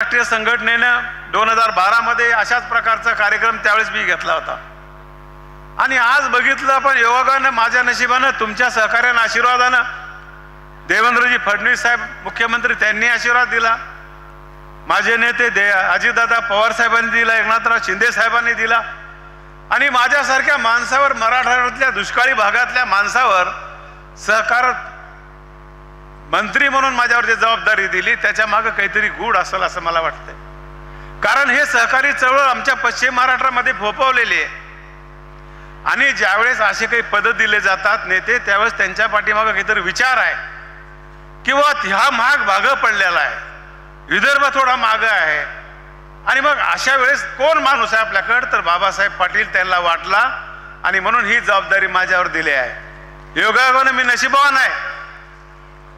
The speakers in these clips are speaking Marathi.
राष्ट्रीय संघटनेनं 2012 मध्ये अशाच प्रकारचा कार्यक्रम त्यावेळेस मी घेतला होता आणि आज बघितलं आपण योगानं माझ्या नशिबानं तुमच्या सहकार्यानं आशीर्वादानं देवेंद्रजी फडणवीस साहेब मुख्यमंत्री त्यांनी आशीर्वाद दिला, माझे नेते अजितदादा पवार साहेबांनी दिला, एकनाथराव शिंदे साहेबांनी दिला आणि माझ्यासारख्या माणसावर मराठवाड्यातल्या दुष्काळी भागातल्या माणसावर सहकार मंत्री म्हणून माझ्यावर जी जबाबदारी दिली त्याच्या मागे काहीतरी गूढ असेल असं मला वाटतंय। कारण हे सहकारी चळवळ आमच्या पश्चिम महाराष्ट्रामध्ये फोफवलेली आहे आणि ज्यावेळेस असे काही पद दिले जातात नेते त्यावेळेस त्यांच्या पाठीमागे काहीतरी विचार आहे किंवा ह्या महाग भाग पडलेला आहे, विदर्भ थोडा माग आहे आणि मग अशा वेळेस कोण माणूस आहे आपल्याकडे तर बाबासाहेब पाटील त्यांना वाटला आणि म्हणून ही जबाबदारी माझ्यावर दिली आहे। योगायोगाने मी नशीबवान आहे,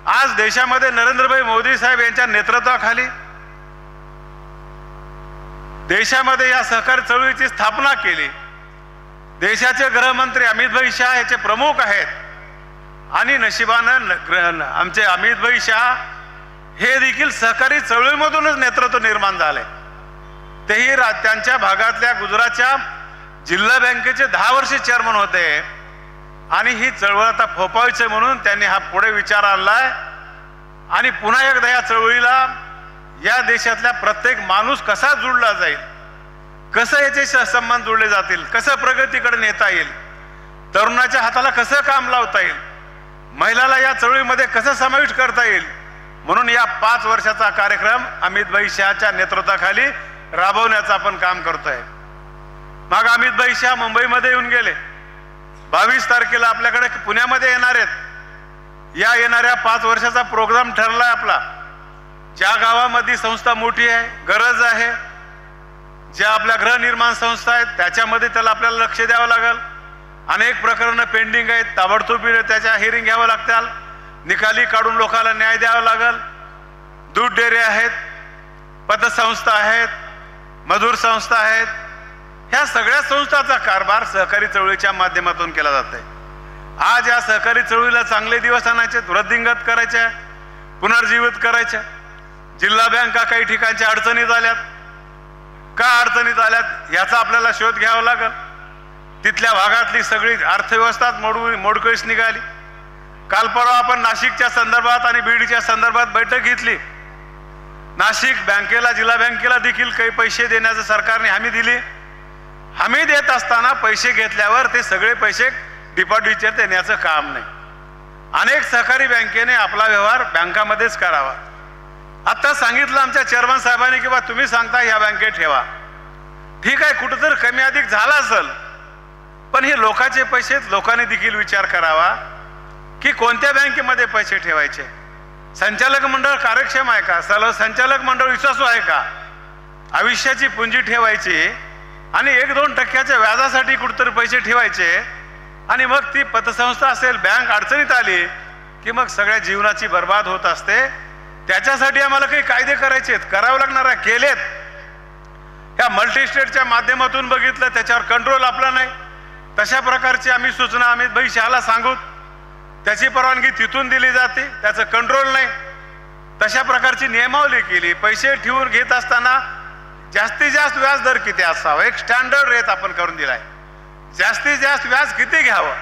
आज देशामध्ये नरेंद्रभाई मोदी साहेब यांच्या नेतृत्वाखाली देशामध्ये या सहकारी चळवळीची स्थापना केली। देशाचे गृहमंत्री अमितभाई शाह याचे प्रमुख आहेत आणि नशिबानं आमचे अमितभाई शाह हे देखील सहकारी चळवळीमधूनच नेतृत्व निर्माण झाले। तेही त्यांच्या भागातल्या गुजरातच्या जिल्हा बँकेचे 10 वर्ष चेअरमन होते आणि ही चळवळ आता फोपावायची म्हणून त्यांनी हा पुढे विचार आणलाय आणि पुन्हा एकदा या चळवळीला या देशातल्या प्रत्येक माणूस कसा जोडला जाईल, कसं याचे संबंध जोडले जातील, कसं प्रगतीकडे नेता येईल, तरुणाच्या हाताला कसं काम लावता येईल, महिलाला या चळवळीमध्ये कसं समाविष्ट करता येईल, म्हणून या 5 वर्षाचा कार्यक्रम अमितभाई शहाच्या नेतृत्वाखाली राबवण्याचं आपण काम करतोय। मग अमितभाई शहा मुंबईमध्ये येऊन गेले, 22 तारखेला आपल्याकडे पुण्यामध्ये येणार आहेत। या येणाऱ्या 5 वर्षाचा प्रोग्राम ठरलाय आपला। ज्या गावामध्ये संस्था मोठी आहे, गरज आहे, ज्या आपल्या गृहनिर्माण संस्था आहेत त्याच्यामध्ये त्याला आपल्याला लक्ष द्यावं लागेल। अनेक प्रकरणं पेंडिंग आहेत, ताबडतोब त्याच्या हिअरिंग घ्यावं लागतील, निकाली काढून लोकांना न्याय द्यावा लागेल। दूध डेअरी आहेत, पतसंस्था आहेत, मजूर संस्था आहेत, ह्या सगळ्या संस्थांचा कारभार सहकारी चळवळीच्या माध्यमातून केला जातोय। आज या सहकारी चळवळीला चांगले दिवस आणायचे, वृद्धिंगत करायचे, पुनर्जीवित करायचे। जिल्हा बँका काही ठिकाणच्या अडचणीत आल्यात, का अडचणीत आल्यात याचा आपल्याला शोध घ्यावा लागेल। तिथल्या भागातली सगळी अर्थव्यवस्था मोडकळीस निघाली। काल परवा आपण नाशिकच्या संदर्भात आणि बीडच्या संदर्भात बैठक घेतली। नाशिक बँकेला जिल्हा बँकेला देखील काही पैसे देण्याचं सरकारने हमी दिली। हमी देत असताना पैसे घेतल्यावर ते सगळे पैसे डिपॉझिटवर देण्याचं काम नाही। अनेक सहकारी बँकेने आपला व्यवहार बँकामध्येच करावा। आता सांगितलं आमच्या चेअरमन साहेबांनी की बा तुम्ही सांगता या बँकेत ठेवा, ठीक आहे, कुठंतरी कमी अधिक झाला असेल, पण हे लोकांचे पैसे लोकांनी देखील विचार करावा की कोणत्या बँकेमध्ये पैसे ठेवायचे, संचालक मंडळ कार्यक्षम आहे का, संचालक मंडळ विश्वासू आहे का, आयुष्याची पुंजी ठेवायची आणि 1-2% व्याजासाठी कुठेतरी पैसे ठेवायचे आणि मग ती पतसंस्था असेल बँक अडचणीत आली की मग सगळ्या जीवनाची बर्बाद होत असते। त्याच्यासाठी आम्हाला काही कायदे करायचे आहेत, करावं लागणार आहे, केलेत। ह्या मल्टी स्टेटच्या माध्यमातून बघितलं त्याच्यावर कंट्रोल आपला नाही, तशा प्रकारची आम्ही सूचना अमितभाई शहाला सांगू, त्याची परवानगी तिथून दिली जाते, त्याचं कंट्रोल नाही। तशा प्रकारची नियमावली केली। पैसे ठेवून घेत असताना जास्तीत जास्त व्याज दर किती असावा, एक स्टँडर्ड रेट आपण करून दिलाय। जास्तीत जास्त व्याज किती घ्यावं,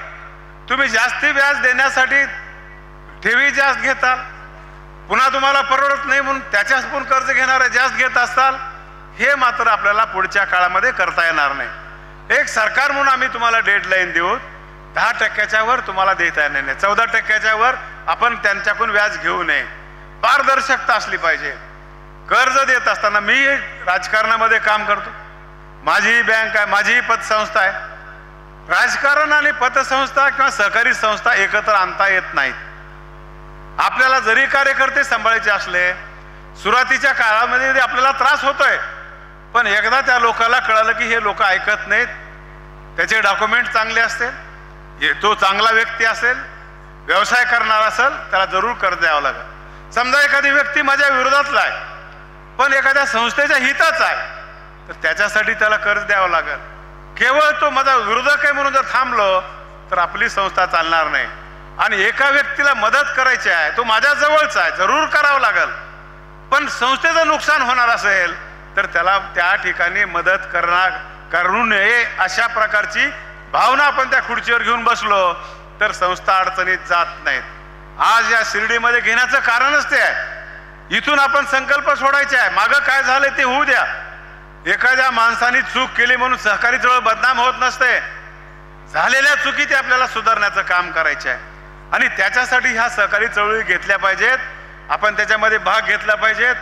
तुम्ही जास्ती व्याज देण्यासाठी ठेवी जास्त घेताल, पुन्हा तुम्हाला परवडत नाही म्हणून त्याच्यापासून कर्ज घेणारे जास्त घेत असताल, हे मात्र आपल्याला पुढच्या काळामध्ये करता येणार नाही। एक सरकार म्हणून आम्ही तुम्हाला डेडलाईन देऊ, 10% वर तुम्हाला देता येणार नाही, 14% वर आपण त्यांच्याकडून व्याज घेऊ नये। पारदर्शकता असली पाहिजे। कर्ज देत असताना मी राजकारणामध्ये काम करतो, माझी बँक आहे, माझी पतसंस्था आहे। राजकारण आणि पतसंस्था किंवा सहकारी संस्था एकत्र आणता येत नाहीत। आपल्याला जरी कार्यकर्ते सांभाळायचे असले सुरुवातीच्या काळामध्ये आपल्याला त्रास होतोय, पण एकदा त्या लोकांना कळलं की हे लोक ऐकत नाहीत, त्याचे डॉक्युमेंट चांगले असतील, तो चांगला व्यक्ती असेल, व्यवसाय करणार असेल, त्याला जरूर कर्ज द्यावं लागेल। समजा एखादी व्यक्ती माझ्या विरोधातला आहे पण एखाद्या संस्थेच्या हिताचा आहे तर त्याच्यासाठी त्याला कर्ज द्यावं लागेल। केवळ तो माझा विरोधक आहे म्हणून जर थांबलो तर आपली संस्था चालणार नाही। आणि एका व्यक्तीला मदत करायची आहे, तो माझ्या जवळचा आहे, जरूर करावं लागेल। पण संस्थेचं नुकसान होणार असेल तर त्याला त्या ठिकाणी मदत करू नये अशा प्रकारची भावना आपण त्या खुर्चीवर घेऊन बसलो तर संस्था अडचणीत जात नाहीत. आज या शिर्डीमध्ये घेण्याचं कारणच ते आहे. इथून आपण संकल्प सोडायचे आहे. मागं काय झालं ते होऊ द्या. एखाद्या माणसाने चूक केली म्हणून सहकारी चळवळ बदनाम होत नसते. झालेल्या चुकी ते आपल्याला सुधारण्याचं काम करायचे आहे आणि त्याच्यासाठी ह्या सहकारी चळवळी घेतल्या पाहिजेत. आपण त्याच्यामध्ये भाग घेतला पाहिजेत.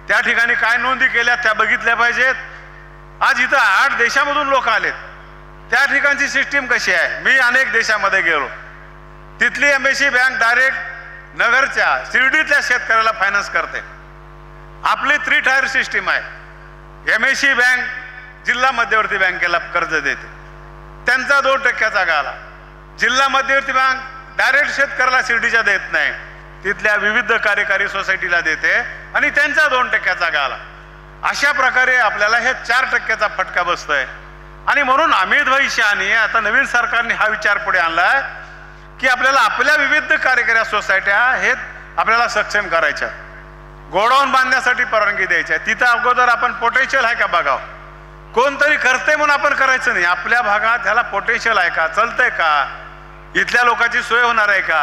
त्या ठिकाणी काय नोंदी केल्या त्या बघितल्या पाहिजेत. आज इथं 8 देशामधून लोक आलेत. त्या ठिकाणची सिस्टीम कशी आहे? मी अनेक देशामध्ये गेलो. तिथली एमएससी बँक डायरेक्ट नगरच्या शिर्डीतल्या शेतकऱ्याला फायनान्स करते. आपली 3 टायर सिस्टीम आहे. एमएससी बँक जिल्हा मध्यवर्ती बँकेला कर्ज देते, त्यांचा 2% गाला. जिल्हा मध्यवर्ती बँक डायरेक्ट शेतकऱ्याला शिर्डीच्या देत नाही, तिथल्या विविध कार्यकारी सोसायटीला देते आणि त्यांचा 2% गाला. अशा प्रकारे आपल्याला हे 4% फटका बसतोय. आणि म्हणून अमित भाई शहानी आता नवीन सरकारने हा विचार पुढे आणलाय की आपल्याला आपल्या विविध कार्यकारी सोसायट्या हे आपल्याला सक्षम करायच्या, गोडाऊन बांधण्यासाठी परवानगी द्यायच्या. तिथं अगोदर आपण पोटेन्शियल आहे का बघावं. कोणतरी करते म्हणून आपण करायचं नाही. आपल्या भागात ह्याला पोटेन्शियल आहे का, चालतंय का, इथल्या लोकांची सोय होणार आहे का.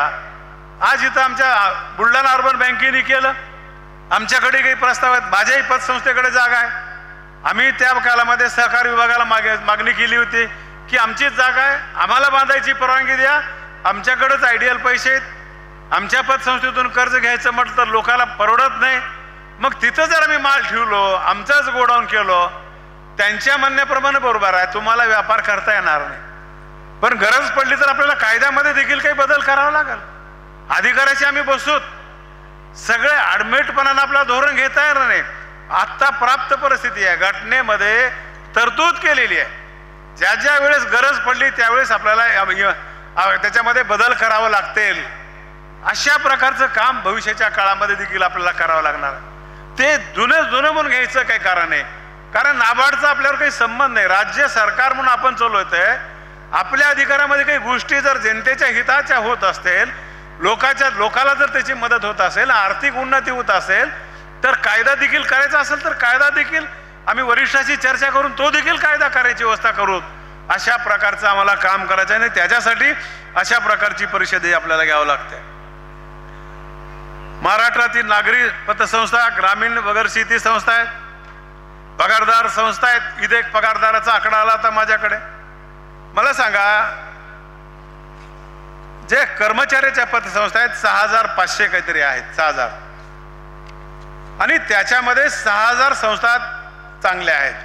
आज इथं आमच्या बुलढाणा अर्बन बँकेने केलं. आमच्याकडे काही प्रस्ताव आहेत. माझ्याही पतसंस्थेकडे जागा आहे. आम्ही त्या कालामध्ये सहकार विभागाला मागणी केली होती की आमचीच जागा आहे, आम्हाला बांधायची परवानगी द्या, आमच्याकडेच आयडियल पैसे आहेत. आमच्या पतसंस्थेतून कर्ज घ्यायचं म्हटलं तर लोकांना परवडत नाही. मग तिथं जर आम्ही माल ठेवलो, आमचंच गोडाऊन केलो, त्यांच्या म्हणण्याप्रमाणे बरोबर आहे, तुम्हाला व्यापार करता येणार नाही. पण गरज पडली तर आपल्याला कायद्यामध्ये देखील काही बदल करावा लागेल. अधिकाऱ्याशी आम्ही बसूत. सगळे ॲडमिटपणानं आपला धोरण घेता येणार नाही. आत्ता प्राप्त परिस्थिती आहे, घटनेमध्ये तरतूद केलेली आहे. ज्या ज्या वेळेस गरज पडली त्यावेळेस आपल्याला त्याच्यामध्ये बदल करावं लागतील. अशा प्रकारचं काम भविष्याच्या काळामध्ये देखील आपल्याला करावं लागणार. ते जुनं म्हणून घ्यायचं काही कारण आहे. कारण नाबार्डचा आपल्यावर काही संबंध नाही. राज्य सरकार म्हणून आपण चालवतोय. आपल्या अधिकारामध्ये काही गोष्टी जर जनतेच्या हिताच्या होत असतील, लोकाला जर त्याची मदत होत असेल, आर्थिक उन्नती होत असेल, तर कायदा देखील करायचा असेल तर कायदा देखील आम्ही वरिष्ठाशी चर्चा करून तो देखील कायदा करायची व्यवस्था करू. अशा प्रकारचं आम्हाला काम करायचं आहे आणि त्याच्यासाठी अशा प्रकारची परिषदे आपल्याला घ्यावं लागते. महाराष्ट्रातील नागरी पतसंस्था, ग्रामीण वगैरे शेती संस्था आहेत, पगारदार संस्था आहेत. इथे एक पगारदाराचा आकडा आला होता माझ्याकडे. मला सांगा, जे कर्मचाऱ्याच्या पतसंस्था आहेत 6500 काहीतरी आहेत, 6000, आणि त्याच्यामध्ये 6000 संस्था चांगल्या आहेत.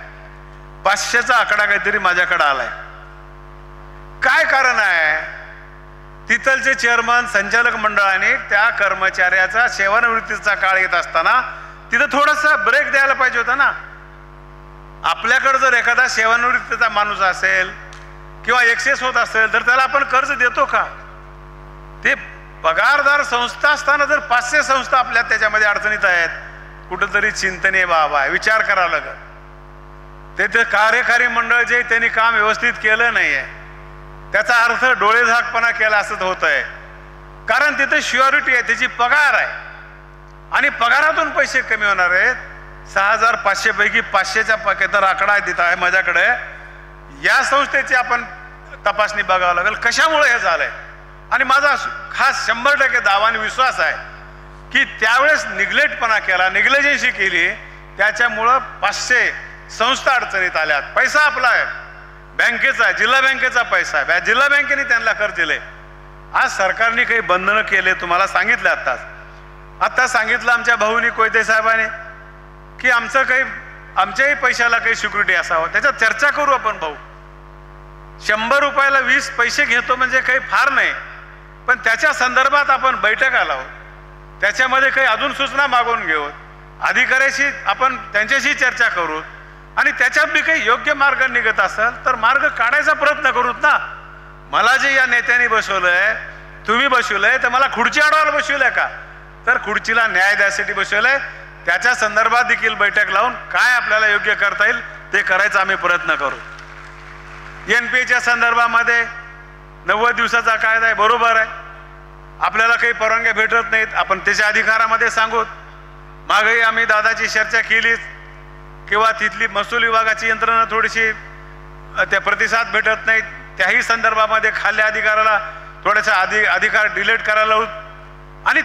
500चा आकडा काहीतरी माझ्याकडे आलाय. काय कारण आहे? तिथलचे चेअरमन, संचालक मंडळाने त्या कर्मचाऱ्याचा सेवानिवृत्तीचा काळ येत असताना तिथं थोडासा ब्रेक द्यायला पाहिजे होता ना. आपल्याकडे जर एखादा सेवानिवृत्तीचा माणूस असेल किंवा एक्सेस होत असेल तर त्याला आपण कर्ज देतो का? ते पगारदार संस्था असताना जर 500 संस्था आपल्या त्याच्यामध्ये अडचणीत आहेत, कुठंतरी चिंतनीय बाब आहे, विचार करावा लागेल. ते कार्यकारी मंडळ जे त्यांनी काम व्यवस्थित केलं नाहीये, त्याचा अर्थ डोळेझाकपणा केला असंच होत आहे. कारण तिथे श्युअरिटी आहे, त्याची पगार आहे आणि पगारातून पैसे कमी होणार आहेत. 6500 पैकी 500च्या पाकेतर आकडा आहे तिथं आहे माझ्याकडे. या संस्थेची आपण तपासणी बघावं लागेल कशामुळे हे झालंय. आणि माझा खास 100% दावा आणि विश्वास आहे की त्यावेळेस निग्लेक्टपणा केला, निग्लेजन्सी केली, त्याच्यामुळं 500 संस्था अडचणीत आल्यात. पैसा आपला आहे, बँकेचा आहे, जिल्हा बँकेचा पैसा आहे, जिल्हा बँकेने त्यांना कर्ज दिले. आज सरकारने काही बंधनं केले, तुम्हाला सांगितलं आत्ता सांगितलं आमच्या भाऊनी कोयते साहेबांनी की आमच्याही पैशाला काही सिक्युरिटी असावं. त्याच्यात चर्चा करू आपण. भाऊ 100 रुपयाला 20 पैसे घेतो म्हणजे काही फार नाही, पण त्याच्या संदर्भात आपण बैठक आलो, त्याच्यामध्ये काही अजून सूचना मागून घेऊ, अधिकाऱ्याशी आपण त्यांच्याशी चर्चा करू आणि त्याच्यात बी काही योग्य मार्ग निघत असेल तर मार्ग काढायचा प्रयत्न करूत ना. मला जे या नेत्यांनी बसवलंय, तुम्ही बसवलंय, तर मला खुर्ची अडवायला बसवलंय का? तर खुर्चीला न्याय द्यायसाठी बसवलंय. त्याच्या संदर्भात देखील बैठक लावून काय आपल्याला योग्य करता येईल ते करायचा आम्ही प्रयत्न करू. NPAच्या संदर्भामध्ये 90 दिवसाचा कायदा आहे, बरोबर आहे. आपल्याला काही परवानग्या भेटत नाहीत, आपण त्याच्या अधिकारामध्ये सांगू. मागही आम्ही दादाची चर्चा केलीच किंवा तिथली महसूल विभागाची यंत्रणा थोडीशी त्या प्रतिसाद भेटत नाहीत, त्याही संदर्भामध्ये खाल्ल्या अधिकाऱ्याला थोडेसे अधिकार डिलीट करायला होत आणि